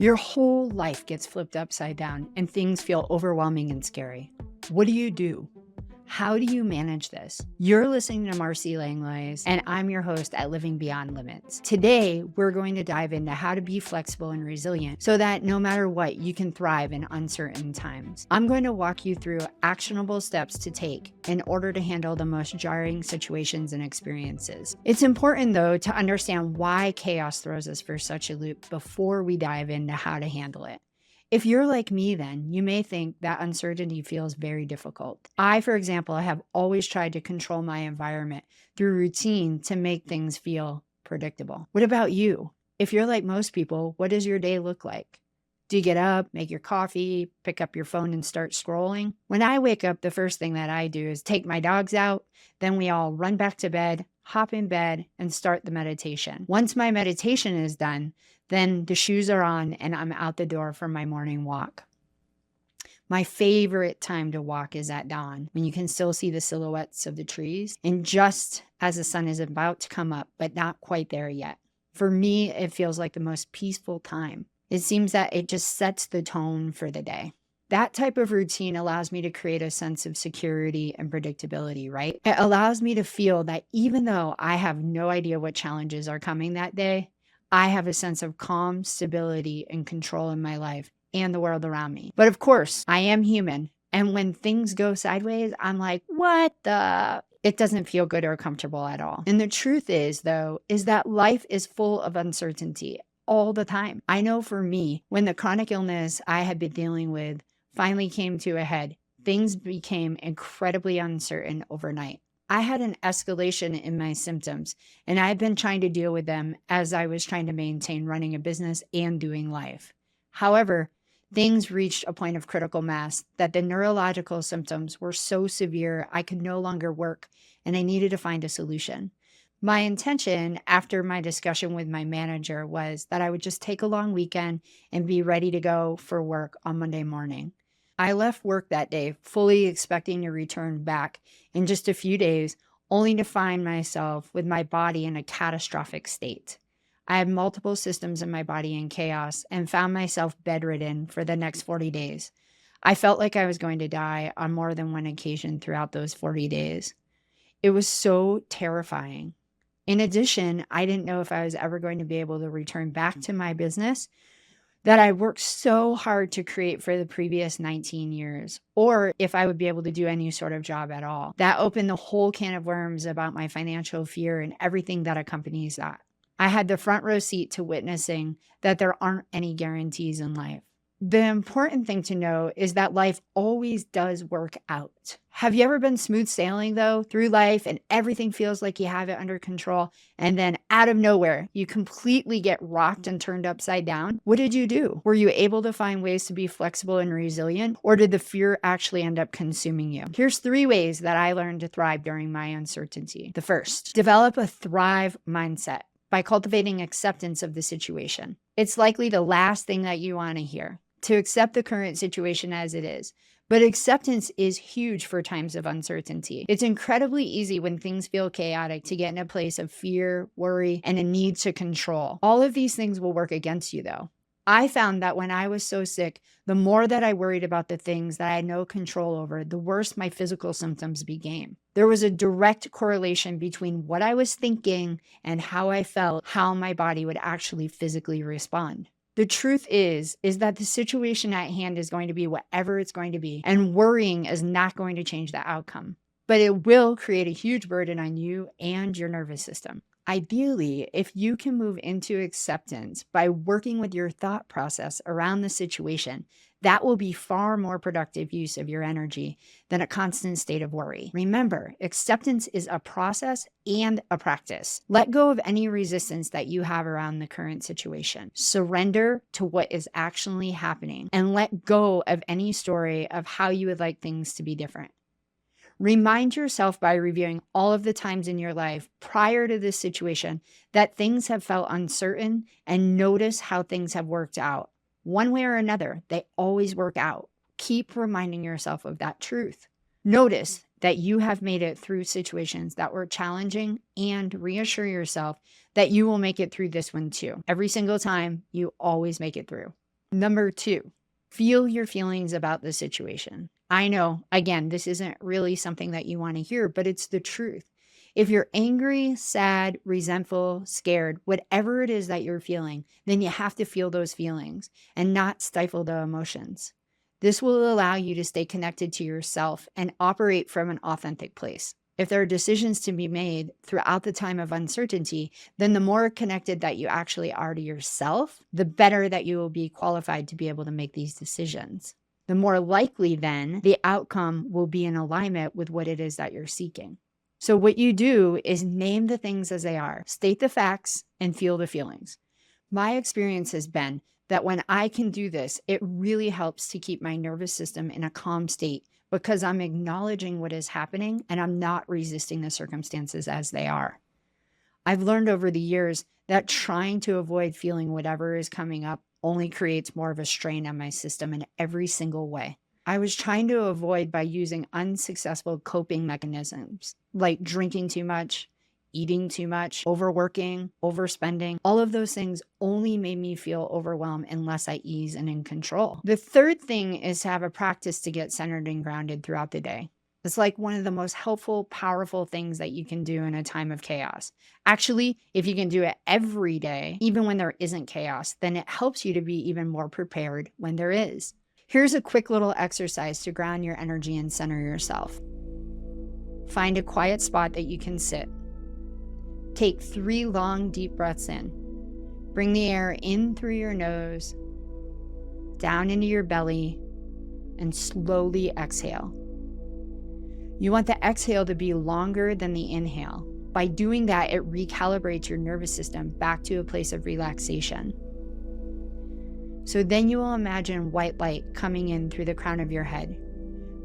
Your whole life gets flipped upside down and things feel overwhelming and scary. What do you do? How do you manage this? You're listening to Marcy Langlois, and I'm your host at Living Beyond Limits. Today, we're going to dive into how to be flexible and resilient so that no matter what, you can thrive in uncertain times. I'm going to walk you through actionable steps to take in order to handle the most jarring situations and experiences. It's important, though, to understand why chaos throws us for such a loop before we dive into how to handle it. If you're like me, then you may think that uncertainty feels very difficult. I, for example, have always tried to control my environment through routine to make things feel predictable. What about you? If you're like most people, what does your day look like? Do you get up, make your coffee, pick up your phone and start scrolling? When I wake up, the first thing that I do is take my dogs out. Then we all run back to bed, hop in bed, and start the meditation. Once my meditation is done, then the shoes are on and I'm out the door for my morning walk. My favorite time to walk is at dawn, when you can still see the silhouettes of the trees and just as the sun is about to come up, but not quite there yet. For me, it feels like the most peaceful time. It seems that it just sets the tone for the day. That type of routine allows me to create a sense of security and predictability, right? It allows me to feel that even though I have no idea what challenges are coming that day, I have a sense of calm, stability, and control in my life and the world around me. But of course, I am human. And when things go sideways, I'm like, what the? It doesn't feel good or comfortable at all. And the truth is, though, is that life is full of uncertainty all the time. I know for me, when the chronic illness I had been dealing with finally came to a head, things became incredibly uncertain overnight. I had an escalation in my symptoms, and I had been trying to deal with them as I was trying to maintain running a business and doing life. However, things reached a point of critical mass that the neurological symptoms were so severe I could no longer work, and I needed to find a solution. My intention after my discussion with my manager was that I would just take a long weekend and be ready to go for work on Monday morning. I left work that day fully expecting to return back in just a few days, only to find myself with my body in a catastrophic state. I had multiple systems in my body in chaos and found myself bedridden for the next 40 days. I felt like I was going to die on more than one occasion throughout those 40 days. It was so terrifying. In addition, I didn't know if I was ever going to be able to return back to my business that I worked so hard to create for the previous 19 years, or if I would be able to do any sort of job at all. That opened the whole can of worms about my financial fear and everything that accompanies that. I had the front row seat to witnessing that there aren't any guarantees in life. The important thing to know is that life always does work out. Have you ever been smooth sailing, though, through life and everything feels like you have it under control, and then out of nowhere, you completely get rocked and turned upside down? What did you do? Were you able to find ways to be flexible and resilient, or did the fear actually end up consuming you? Here's 3 ways that I learned to thrive during my uncertainty. The first, develop a thrive mindset by cultivating acceptance of the situation. It's likely the last thing that you want to hear, to accept the current situation as it is. But acceptance is huge for times of uncertainty. It's incredibly easy when things feel chaotic to get in a place of fear, worry, and a need to control. All of these things will work against you, though. I found that when I was so sick, the more that I worried about the things that I had no control over, the worse my physical symptoms became. There was a direct correlation between what I was thinking and how I felt, how my body would actually physically respond. The truth is that the situation at hand is going to be whatever it's going to be, and worrying is not going to change the outcome. But it will create a huge burden on you and your nervous system. Ideally, if you can move into acceptance by working with your thought process around the situation, that will be far more productive use of your energy than a constant state of worry. Remember, acceptance is a process and a practice. Let go of any resistance that you have around the current situation. Surrender to what is actually happening and let go of any story of how you would like things to be different. Remind yourself by reviewing all of the times in your life prior to this situation that things have felt uncertain, and notice how things have worked out. One way or another, they always work out. Keep reminding yourself of that truth. Notice that you have made it through situations that were challenging, and reassure yourself that you will make it through this one too. Every single time, you always make it through. Number 2, feel your feelings about the situation. I know, again, this isn't really something that you want to hear, but it's the truth. If you're angry, sad, resentful, scared, whatever it is that you're feeling, then you have to feel those feelings and not stifle the emotions. This will allow you to stay connected to yourself and operate from an authentic place. If there are decisions to be made throughout the time of uncertainty, then the more connected that you actually are to yourself, the better that you will be qualified to be able to make these decisions. The more likely then the outcome will be in alignment with what it is that you're seeking. So what you do is name the things as they are, state the facts, and feel the feelings. My experience has been that when I can do this, it really helps to keep my nervous system in a calm state because I'm acknowledging what is happening and I'm not resisting the circumstances as they are. I've learned over the years that trying to avoid feeling whatever is coming up only creates more of a strain on my system in every single way. I was trying to avoid by using unsuccessful coping mechanisms like drinking too much, eating too much, overworking, overspending. All of those things only made me feel overwhelmed and less at ease and in control. The third thing is to have a practice to get centered and grounded throughout the day. It's like one of the most helpful, powerful things that you can do in a time of chaos. Actually, if you can do it every day, even when there isn't chaos, then it helps you to be even more prepared when there is. Here's a quick little exercise to ground your energy and center yourself. Find a quiet spot that you can sit. Take 3 long, deep breaths in. Bring the air in through your nose, down into your belly, and slowly exhale. You want the exhale to be longer than the inhale. By doing that, it recalibrates your nervous system back to a place of relaxation. So then you will imagine white light coming in through the crown of your head.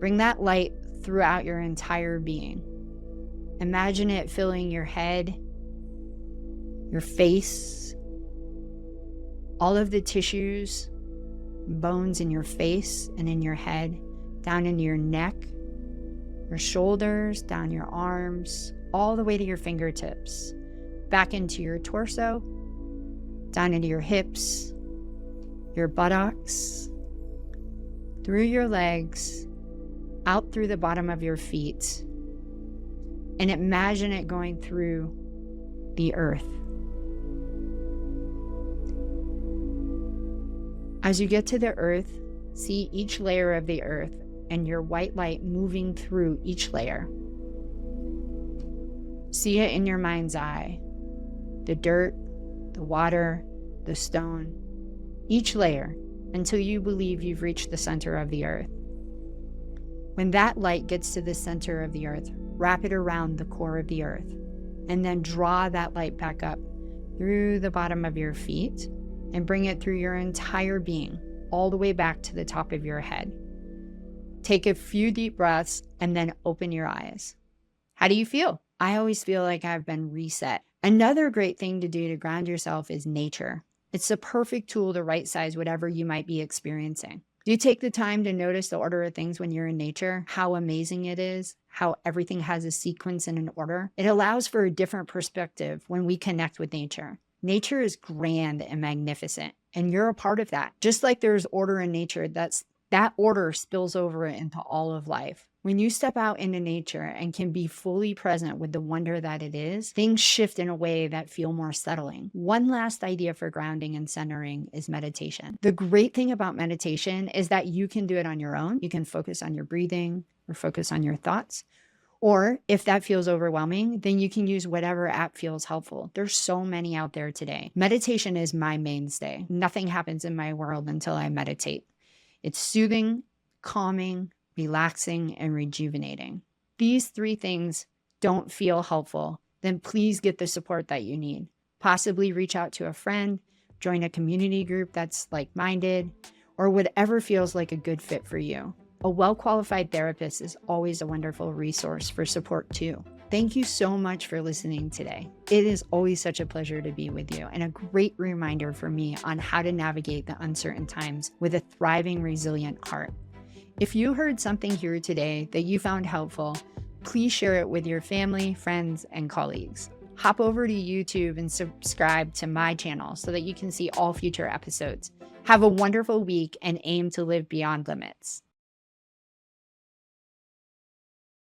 Bring that light throughout your entire being. Imagine it filling your head, your face, all of the tissues, bones in your face and in your head, down into your neck, your shoulders, down your arms, all the way to your fingertips, back into your torso, down into your hips, your buttocks, through your legs, out through the bottom of your feet, and imagine it going through the earth. As you get to the earth, see each layer of the earth and your white light moving through each layer. See it in your mind's eye. The dirt, the water, the stone, each layer until you believe you've reached the center of the earth. When that light gets to the center of the earth, wrap it around the core of the earth and then draw that light back up through the bottom of your feet and bring it through your entire being, all the way back to the top of your head. Take a few deep breaths and then open your eyes. How do you feel? I always feel like I've been reset. Another great thing to do to ground yourself is nature. It's the perfect tool to right-size whatever you might be experiencing. Do you take the time to notice the order of things when you're in nature? How amazing it is, how everything has a sequence and an order. It allows for a different perspective when we connect with nature. Nature is grand and magnificent, and you're a part of that. Just like there's order in nature, that order spills over into all of life. When you step out into nature and can be fully present with the wonder that it is, things shift in a way that feel more settling. One last idea for grounding and centering is meditation. The great thing about meditation is that you can do it on your own. You can focus on your breathing or focus on your thoughts. Or if that feels overwhelming, then you can use whatever app feels helpful. There's so many out there today. Meditation is my mainstay. Nothing happens in my world until I meditate. It's soothing, calming, relaxing, and rejuvenating. These 3 things don't feel helpful, then please get the support that you need. Possibly reach out to a friend, join a community group that's like-minded, or whatever feels like a good fit for you. A well-qualified therapist is always a wonderful resource for support too. Thank you so much for listening today. It is always such a pleasure to be with you and a great reminder for me on how to navigate the uncertain times with a thriving, resilient heart. If you heard something here today that you found helpful, please share it with your family, friends, and colleagues. Hop over to YouTube and subscribe to my channel so that you can see all future episodes. Have a wonderful week and aim to live beyond limits.